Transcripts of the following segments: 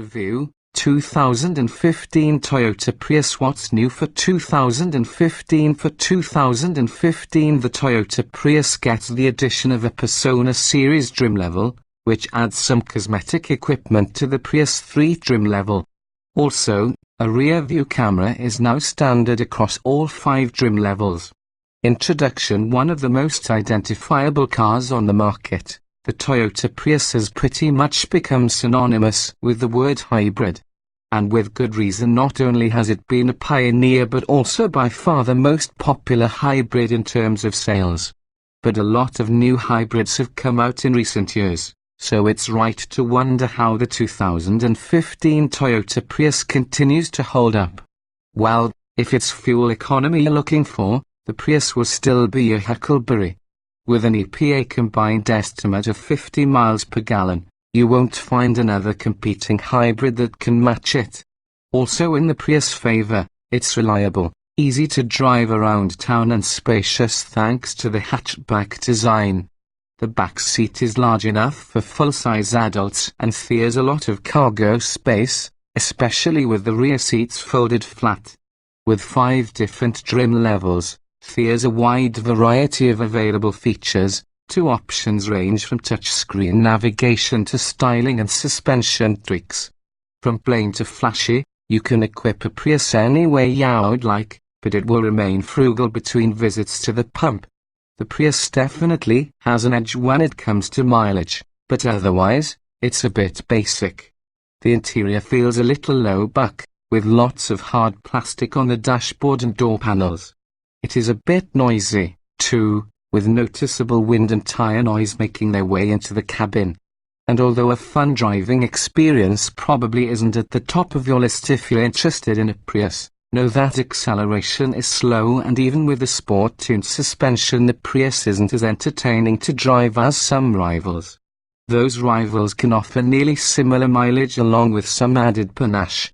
Review, 2015 Toyota Prius. What's new for 2015? For 2015 the Toyota Prius gets the addition of a Persona series trim level, which adds some cosmetic equipment to the Prius 3 trim level. Also, a rear view camera is now standard across all 5 trim levels. Introduction. One of the most identifiable cars on the market, the Toyota Prius has pretty much become synonymous with the word hybrid. And with good reason. Not only has it been a pioneer but also by far the most popular hybrid in terms of sales. But a lot of new hybrids have come out in recent years, so it's right to wonder how the 2015 Toyota Prius continues to hold up. Well, if it's fuel economy you're looking for, the Prius will still be a huckleberry. With an EPA combined estimate of 50 miles per gallon, you won't find another competing hybrid that can match it. Also in the Prius' favor, it's reliable, easy to drive around town and spacious thanks to the hatchback design. The back seat is large enough for full-size adults and there's a lot of cargo space, especially with the rear seats folded flat. With 5 different trim levels, there's a wide variety of available features. 2 options range from touchscreen navigation to styling and suspension tweaks. From plain to flashy, you can equip a Prius any way you'd like, but it will remain frugal between visits to the pump. The Prius definitely has an edge when it comes to mileage, but otherwise, it's a bit basic. The interior feels a little low buck, with lots of hard plastic on the dashboard and door panels. It is a bit noisy, too, with noticeable wind and tire noise making their way into the cabin. And although a fun driving experience probably isn't at the top of your list if you're interested in a Prius, know that acceleration is slow, and even with the sport-tuned suspension the Prius isn't as entertaining to drive as some rivals. Those rivals can offer nearly similar mileage along with some added panache.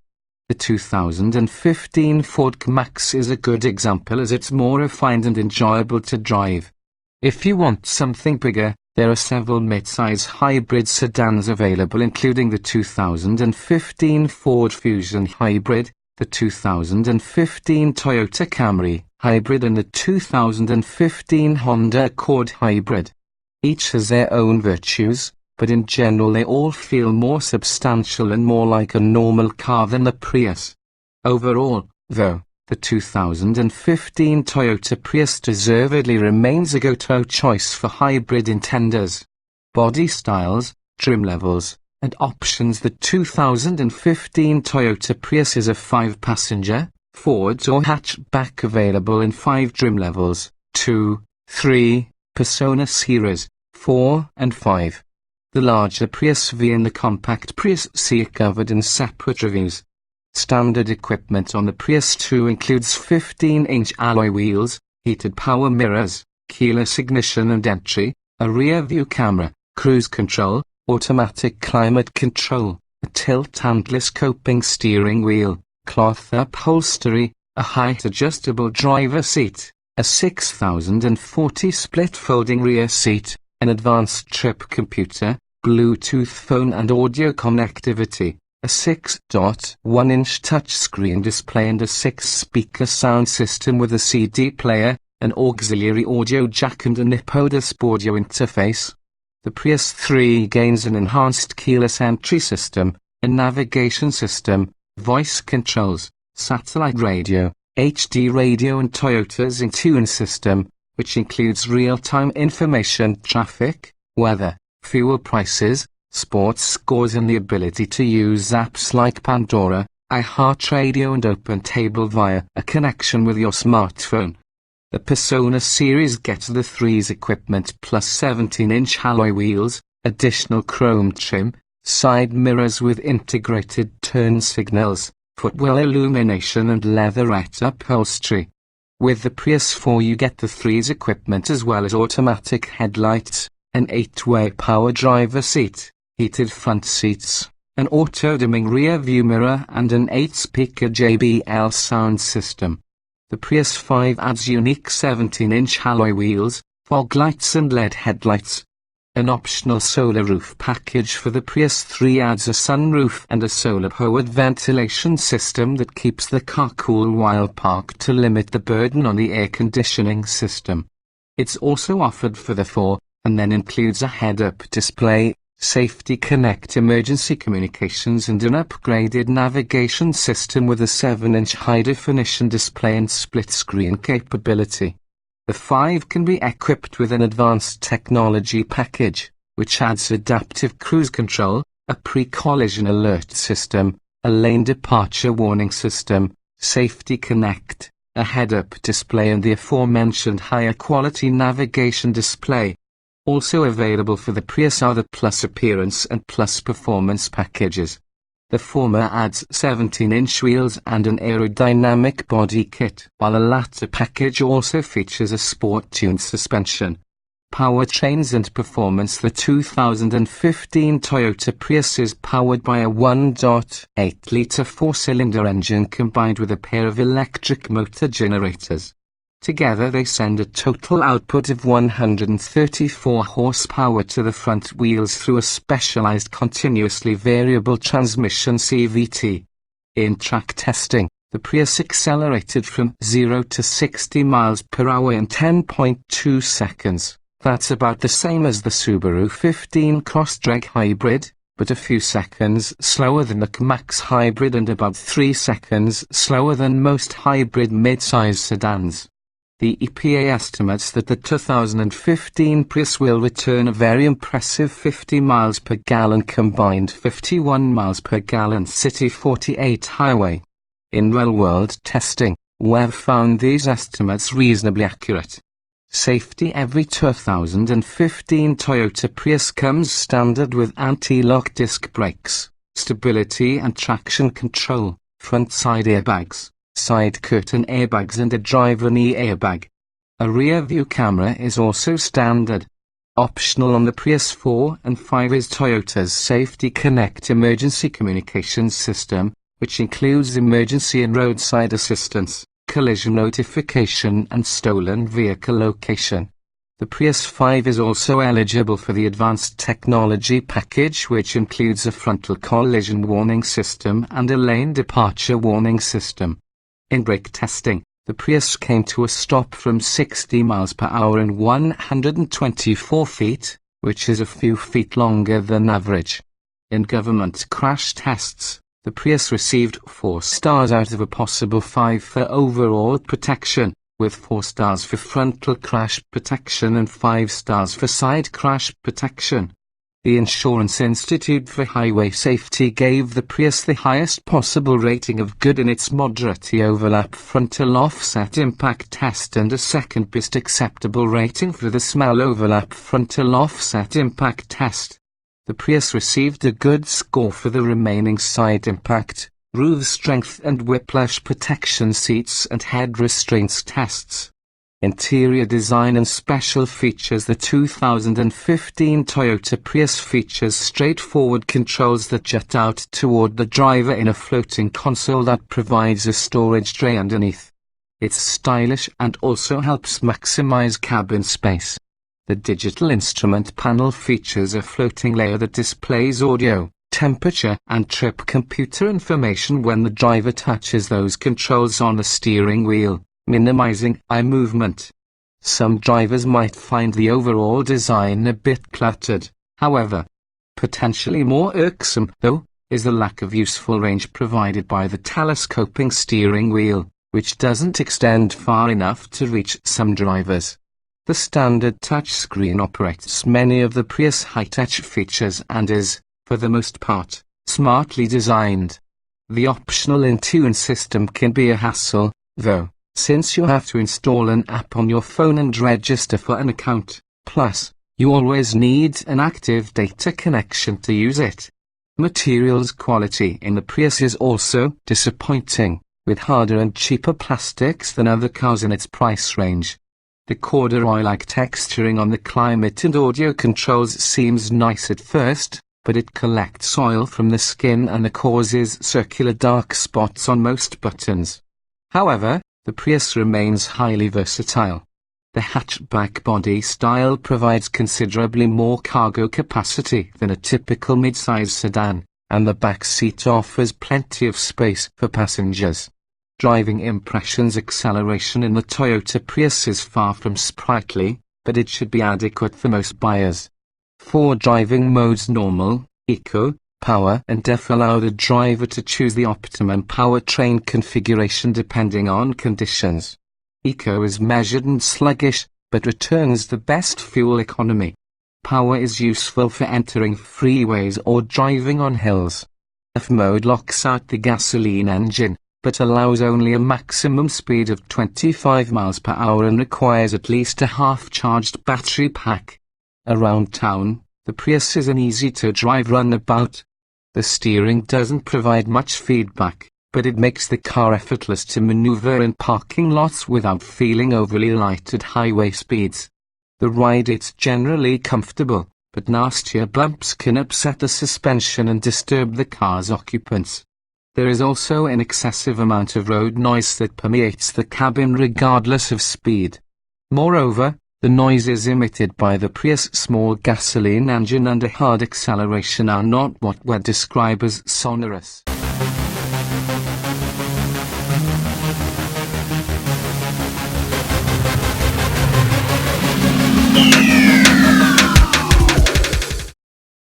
The 2015 Ford Max is a good example as it's more refined and enjoyable to drive. If you want something bigger, there are several mid-size hybrid sedans available including the 2015 Ford Fusion Hybrid, the 2015 Toyota Camry Hybrid and the 2015 Honda Accord Hybrid. Each has their own virtues, but in general they all feel more substantial and more like a normal car than the Prius. Overall, though, the 2015 Toyota Prius deservedly remains a go-to choice for hybrid intenders. Body styles, trim levels, and options. The 2015 Toyota Prius is a 5-passenger, Ford or hatchback available in 5 trim levels, 2, 3, Persona series, 4 and 5. The larger Prius V and the compact Prius C are covered in separate reviews. Standard equipment on the Prius 2 includes 15-inch alloy wheels, heated power mirrors, keyless ignition and entry, a rear-view camera, cruise control, automatic climate control, a tilt and telescoping steering wheel, cloth upholstery, a height-adjustable driver seat, a 6040 split folding rear seat, an advanced trip computer, Bluetooth phone and audio connectivity, a 6.1-inch touchscreen display and a 6-speaker sound system with a CD player, an auxiliary audio jack and a NIPODIS audio interface. The Prius 3 gains an enhanced keyless entry system, a navigation system, voice controls, satellite radio, HD radio and Toyota's InTune system, which includes real-time information, traffic, weather, fuel prices, sports scores and the ability to use apps like Pandora, iHeartRadio and OpenTable via a connection with your smartphone. The Persona series gets the 3's equipment plus 17-inch alloy wheels, additional chrome trim, side mirrors with integrated turn signals, footwell illumination and leatherette upholstery. With the Prius 4 you get the 3's equipment as well as automatic headlights, an 8-way power driver seat, heated front seats, an auto-dimming rear-view mirror and an 8-speaker JBL sound system. The Prius 5 adds unique 17-inch alloy wheels, fog lights and LED headlights. An optional solar roof package for the Prius 3 adds a sunroof and a solar-powered ventilation system that keeps the car cool while parked to limit the burden on the air conditioning system. It's also offered for the 4, and then includes a head-up display, Safety Connect emergency communications and an upgraded navigation system with a 7-inch high-definition display and split-screen capability. The 5 can be equipped with an advanced technology package, which adds adaptive cruise control, a pre-collision alert system, a lane departure warning system, Safety Connect, a head-up display and the aforementioned higher quality navigation display. Also available for the Prius are the Plus Appearance and Plus Performance packages. The former adds 17-inch wheels and an aerodynamic body kit, while the latter package also features a sport-tuned suspension. Powertrains and performance. The 2015 Toyota Prius is powered by a 1.8-litre 4-cylinder engine combined with a pair of electric motor generators. Together they send a total output of 134 horsepower to the front wheels through a specialized continuously variable transmission CVT. In track testing, the Prius accelerated from 0 to 60 miles per hour in 10.2 seconds. That's about the same as the Subaru 15 Crosstrek Hybrid, but a few seconds slower than the Max Hybrid and about 3 seconds slower than most hybrid mid-size sedans. The EPA estimates that the 2015 Prius will return a very impressive 50 miles per gallon combined 51 miles per gallon city 48 highway. In real-world testing, we've found these estimates reasonably accurate. Safety. Every 2015 Toyota Prius comes standard with anti-lock disc brakes, stability and traction control, front side airbags, side curtain airbags and a driver knee airbag. A rear view camera is also standard. Optional on the Prius 4 and 5 is Toyota's Safety Connect emergency communications system, which includes emergency and roadside assistance, collision notification and stolen vehicle location. The Prius 5 is also eligible for the advanced technology package, which includes a frontal collision warning system and a lane departure warning system. In brake testing, the Prius came to a stop from 60 miles per hour in 124 feet, which is a few feet longer than average. In government crash tests, the Prius received 4 stars out of a possible 5 for overall protection, with 4 stars for frontal crash protection and 5 stars for side crash protection. The Insurance Institute for Highway Safety gave the Prius the highest possible rating of good in its moderate overlap frontal offset impact test and a second best acceptable rating for the small overlap frontal offset impact test. The Prius received a good score for the remaining side impact, roof strength and whiplash protection seats and head restraints tests. Interior design and special features. The 2015 Toyota Prius features straightforward controls that jut out toward the driver in a floating console that provides a storage tray underneath. It's stylish and also helps maximize cabin space. The digital instrument panel features a floating layer that displays audio, temperature, and trip computer information when the driver touches those controls on the steering wheel, minimizing eye movement. Some drivers might find the overall design a bit cluttered. However, potentially more irksome, though, is the lack of useful range provided by the telescoping steering wheel, which doesn't extend far enough to reach some drivers. The standard touchscreen operates many of the Prius high-tech features and is, for the most part, smartly designed. The optional Intune system can be a hassle, though, since you have to install an app on your phone and register for an account. Plus, you always need an active data connection to use it. Materials quality in the Prius is also disappointing, with harder and cheaper plastics than other cars in its price range. The corduroy-like texturing on the climate and audio controls seems nice at first, but it collects oil from the skin and causes circular dark spots on most buttons. However, the Prius remains highly versatile. The hatchback body style provides considerably more cargo capacity than a typical mid-size sedan, and the back seat offers plenty of space for passengers. Driving impressions: acceleration in the Toyota Prius is far from sprightly, but it should be adequate for most buyers. 4 driving modes: normal, eco, power and def allow the driver to choose the optimum powertrain configuration depending on conditions. Eco is measured and sluggish, but returns the best fuel economy. Power is useful for entering freeways or driving on hills. F mode locks out the gasoline engine, but allows only a maximum speed of 25 miles per hour and requires at least a half-charged battery pack. Around town, the Prius is an easy-to-drive runabout. The steering doesn't provide much feedback, but it makes the car effortless to maneuver in parking lots without feeling overly light at highway speeds. The ride: it's generally comfortable, but nastier bumps can upset the suspension and disturb the car's occupants. There is also an excessive amount of road noise that permeates the cabin regardless of speed. Moreover, the noises emitted by the Prius' small gasoline engine under hard acceleration are not what we'd describe as sonorous.